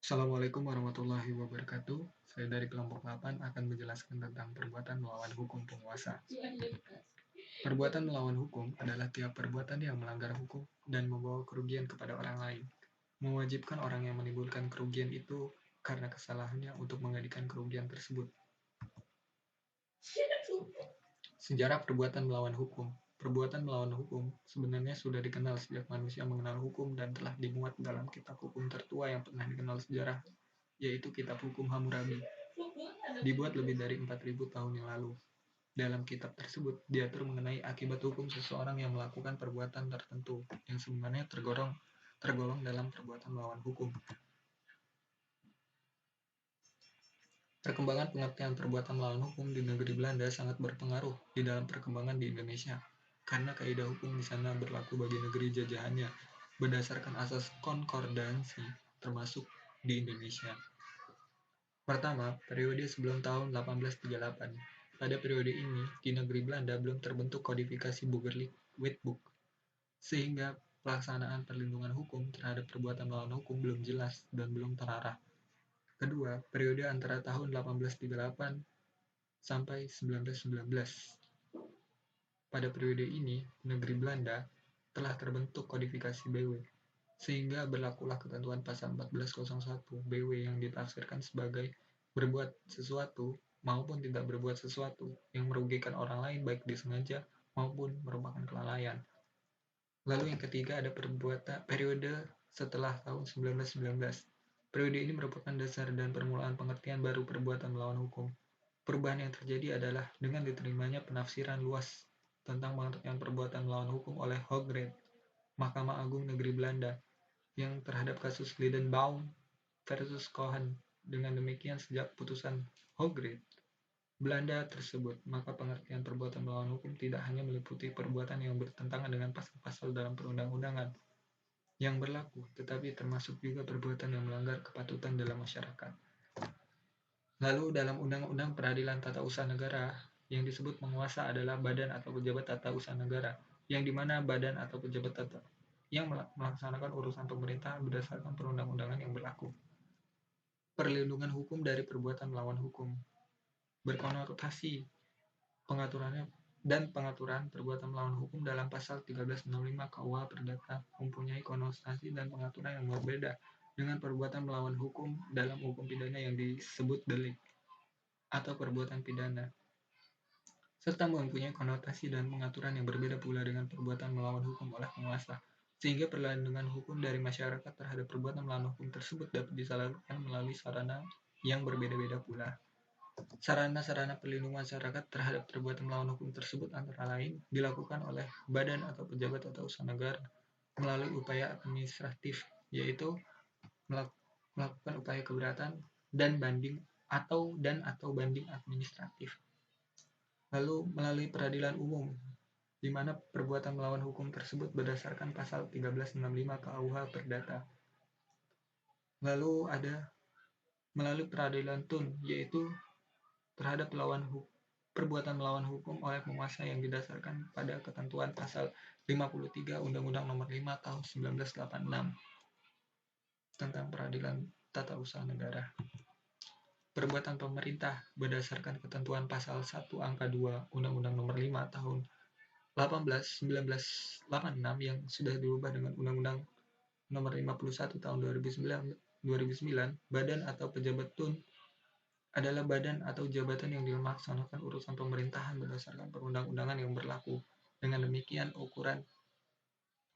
Assalamualaikum warahmatullahi wabarakatuh. Saya dari kelompok 8 akan menjelaskan tentang perbuatan melawan hukum penguasa. Perbuatan melawan hukum adalah tiap perbuatan yang melanggar hukum dan membawa kerugian kepada orang lain. Mewajibkan orang yang menimbulkan kerugian itu karena kesalahannya untuk menggantikan kerugian tersebut. Sejarah perbuatan melawan hukum. Perbuatan melawan hukum sebenarnya sudah dikenal sejak manusia mengenal hukum dan telah dimuat dalam kitab hukum tertua yang pernah dikenal sejarah, yaitu Kitab Hukum Hammurabi. Dibuat lebih dari 4.000 tahun yang lalu. Dalam kitab tersebut diatur mengenai akibat hukum seseorang yang melakukan perbuatan tertentu yang sebenarnya tergolong dalam perbuatan melawan hukum. Perkembangan pengertian perbuatan melawan hukum di negeri Belanda sangat berpengaruh di dalam perkembangan di Indonesia, karena kaidah hukum di sana berlaku bagi negeri jajahannya berdasarkan asas konkordansi, termasuk di Indonesia. Pertama, periode sebelum tahun 1838. Pada periode ini, di negeri Belanda belum terbentuk kodifikasi Burgerlijk Wetboek, sehingga pelaksanaan perlindungan hukum terhadap perbuatan melawan hukum belum jelas dan belum terarah. Kedua, periode antara tahun 1838 sampai 1919. Pada periode ini, negeri Belanda telah terbentuk kodifikasi BW, sehingga berlakulah ketentuan pasal 1401 BW yang ditafsirkan sebagai berbuat sesuatu maupun tidak berbuat sesuatu yang merugikan orang lain baik disengaja maupun merupakan kelalaian. Lalu yang ketiga ada periode setelah tahun 1919. Periode ini merupakan dasar dan permulaan pengertian baru perbuatan melawan hukum. Perubahan yang terjadi adalah dengan diterimanya penafsiran luas tentang pengertian perbuatan melawan hukum oleh Hooggerecht, Mahkamah Agung Negeri Belanda, yang terhadap kasus Lidenbaum versus Cohen. Dengan demikian, sejak putusan Hooggerecht Belanda tersebut, maka pengertian perbuatan melawan hukum tidak hanya meliputi perbuatan yang bertentangan dengan pasal-pasal dalam perundang-undangan yang berlaku, tetapi termasuk juga perbuatan yang melanggar kepatutan dalam masyarakat. Lalu dalam Undang-Undang Peradilan Tata Usaha Negara, yang disebut penguasa adalah badan atau pejabat tata usaha negara, yang dimana badan atau pejabat tata yang melaksanakan urusan pemerintah berdasarkan perundang-undangan yang berlaku. Perlindungan hukum dari perbuatan melawan hukum berkonotasi pengaturan perbuatan melawan hukum dalam pasal 1365 KUH Perdata mempunyai konotasi dan pengaturan yang berbeda dengan perbuatan melawan hukum dalam hukum pidana yang disebut delik atau perbuatan pidana, serta mempunyai konotasi dan pengaturan yang berbeda pula dengan perbuatan melawan hukum oleh penguasa, sehingga perlindungan hukum dari masyarakat terhadap perbuatan melawan hukum tersebut dapat disalurkan melalui sarana yang berbeda-beda pula. Sarana-sarana perlindungan masyarakat terhadap perbuatan melawan hukum tersebut antara lain dilakukan oleh badan atau pejabat tata usaha negara melalui upaya administratif, yaitu melakukan upaya keberatan dan banding atau banding administratif. Lalu melalui peradilan umum, di mana perbuatan melawan hukum tersebut berdasarkan pasal 1365 KUH Perdata. Lalu ada melalui peradilan tun, yaitu terhadap perbuatan melawan hukum oleh penguasa yang didasarkan pada ketentuan pasal 53 Undang-Undang Nomor 5 Tahun 1986 tentang Peradilan Tata Usaha Negara. Perbuatan pemerintah berdasarkan ketentuan pasal 1 angka 2 Undang-Undang Nomor 5 Tahun 1986 yang sudah diubah dengan Undang-Undang Nomor 51 Tahun 2009, badan atau pejabat tun adalah badan atau jabatan yang melaksanakan urusan pemerintahan berdasarkan perundang-undangan yang berlaku. Dengan demikian, ukuran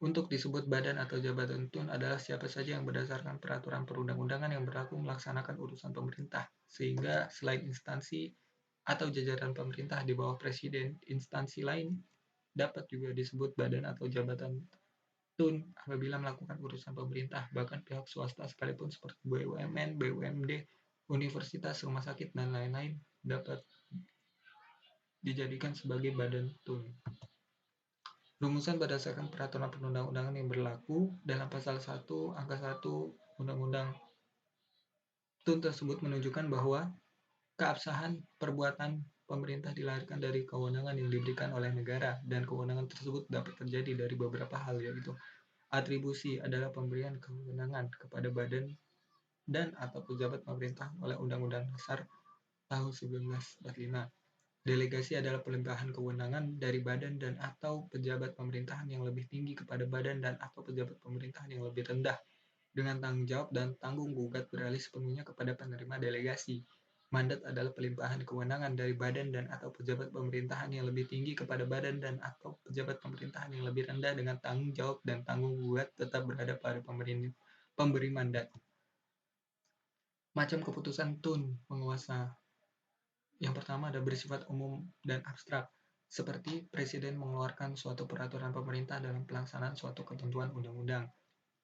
untuk disebut badan atau jabatan tun adalah siapa saja yang berdasarkan peraturan perundang-undangan yang berlaku melaksanakan urusan pemerintah, sehingga selain instansi atau jajaran pemerintah di bawah presiden, instansi lain dapat juga disebut badan atau jabatan tun apabila melakukan urusan pemerintah, bahkan pihak swasta sekalipun seperti BUMN, BUMD, universitas, rumah sakit, dan lain-lain dapat dijadikan sebagai badan tun. Rumusan berdasarkan peraturan perundang-undangan yang berlaku dalam pasal 1 angka 1 Undang-Undang tun tersebut menunjukkan bahwa keabsahan perbuatan pemerintah dilahirkan dari kewenangan yang diberikan oleh negara, dan kewenangan tersebut dapat terjadi dari beberapa hal, yaitu atribusi adalah pemberian kewenangan kepada badan dan atau pejabat pemerintah oleh Undang-Undang Dasar tahun 1945. Delegasi adalah pelimpahan kewenangan dari badan dan atau pejabat pemerintahan yang lebih tinggi kepada badan dan atau pejabat pemerintahan yang lebih rendah, dengan tanggung jawab dan tanggung gugat beralih sepenuhnya kepada penerima delegasi. Mandat adalah pelimpahan kewenangan dari badan dan atau pejabat pemerintahan yang lebih tinggi kepada badan dan atau pejabat pemerintahan yang lebih rendah dengan tanggung jawab dan tanggung gugat tetap berada pada pemberi mandat. Macam keputusan Tun penguasa. Yang pertama ada bersifat umum dan abstrak, seperti Presiden mengeluarkan suatu peraturan pemerintah dalam pelaksanaan suatu ketentuan undang-undang.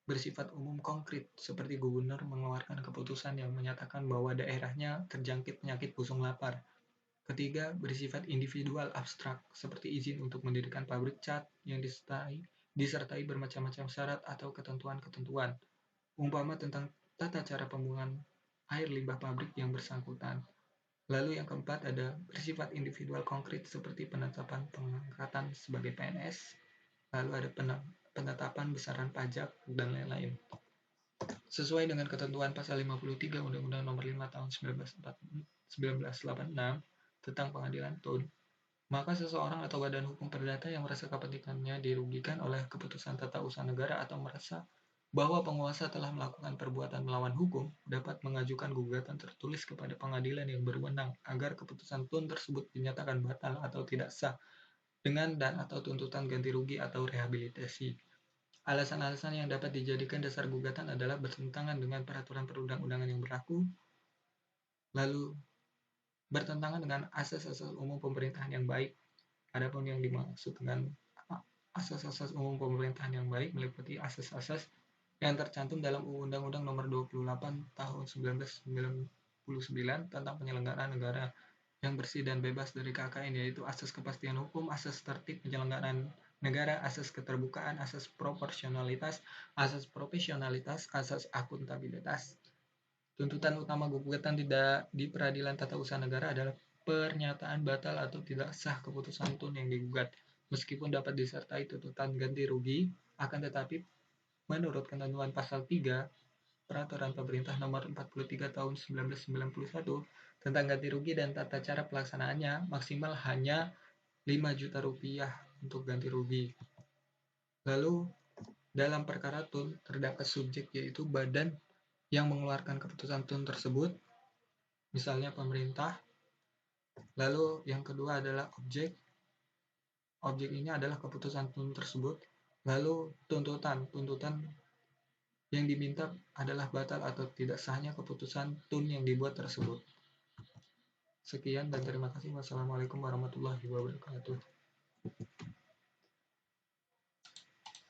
Bersifat umum konkret, seperti gubernur mengeluarkan keputusan yang menyatakan bahwa daerahnya terjangkit penyakit busung lapar. Ketiga, bersifat individual abstrak, seperti izin untuk mendirikan pabrik cat yang disertai bermacam-macam syarat atau ketentuan-ketentuan, umpama tentang tata cara pembuangan air limbah pabrik yang bersangkutan. Lalu yang keempat ada bersifat individual konkret, seperti penetapan pengangkatan sebagai PNS, lalu ada penetapan besaran pajak, dan lain-lain. Sesuai dengan ketentuan pasal 53 Undang-Undang Nomor 5 Tahun 1986 tentang Pengadilan Tun, maka seseorang atau badan hukum perdata yang merasa kepentingannya dirugikan oleh keputusan tata usaha negara atau merasa bahwa penguasa telah melakukan perbuatan melawan hukum dapat mengajukan gugatan tertulis kepada pengadilan yang berwenang agar keputusan Tun tersebut dinyatakan batal atau tidak sah dengan dan atau tuntutan ganti rugi atau rehabilitasi. Alasan-alasan yang dapat dijadikan dasar gugatan adalah bertentangan dengan peraturan perundang-undangan yang berlaku, lalu bertentangan dengan asas-asas umum pemerintahan yang baik. Adapun yang dimaksud dengan asas-asas umum pemerintahan yang baik meliputi asas-asas yang tercantum dalam Undang-Undang Nomor 28 Tahun 1999 tentang penyelenggaraan negara yang bersih dan bebas dari KKN, yaitu asas kepastian hukum, asas tertib penyelenggaraan negara, asas keterbukaan, asas proporsionalitas, asas profesionalitas, asas akuntabilitas. Tuntutan utama gugatan di peradilan tata usaha negara adalah pernyataan batal atau tidak sah keputusan Tun yang digugat, meskipun dapat disertai tuntutan ganti rugi, akan tetapi menurut ketentuan pasal 3 Peraturan Pemerintah Nomor 43 Tahun 1991 tentang ganti rugi dan tata cara pelaksanaannya, maksimal hanya 5 juta rupiah untuk ganti rugi. Lalu dalam perkara Tun terdapat subjek, yaitu badan yang mengeluarkan keputusan Tun tersebut, misalnya pemerintah. Lalu yang kedua adalah objek. Objek ini adalah keputusan Tun tersebut. Lalu tuntutan yang diminta adalah batal atau tidak sahnya keputusan Tun yang dibuat tersebut. Sekian dan terima kasih. Wassalamualaikum warahmatullahi wabarakatuh.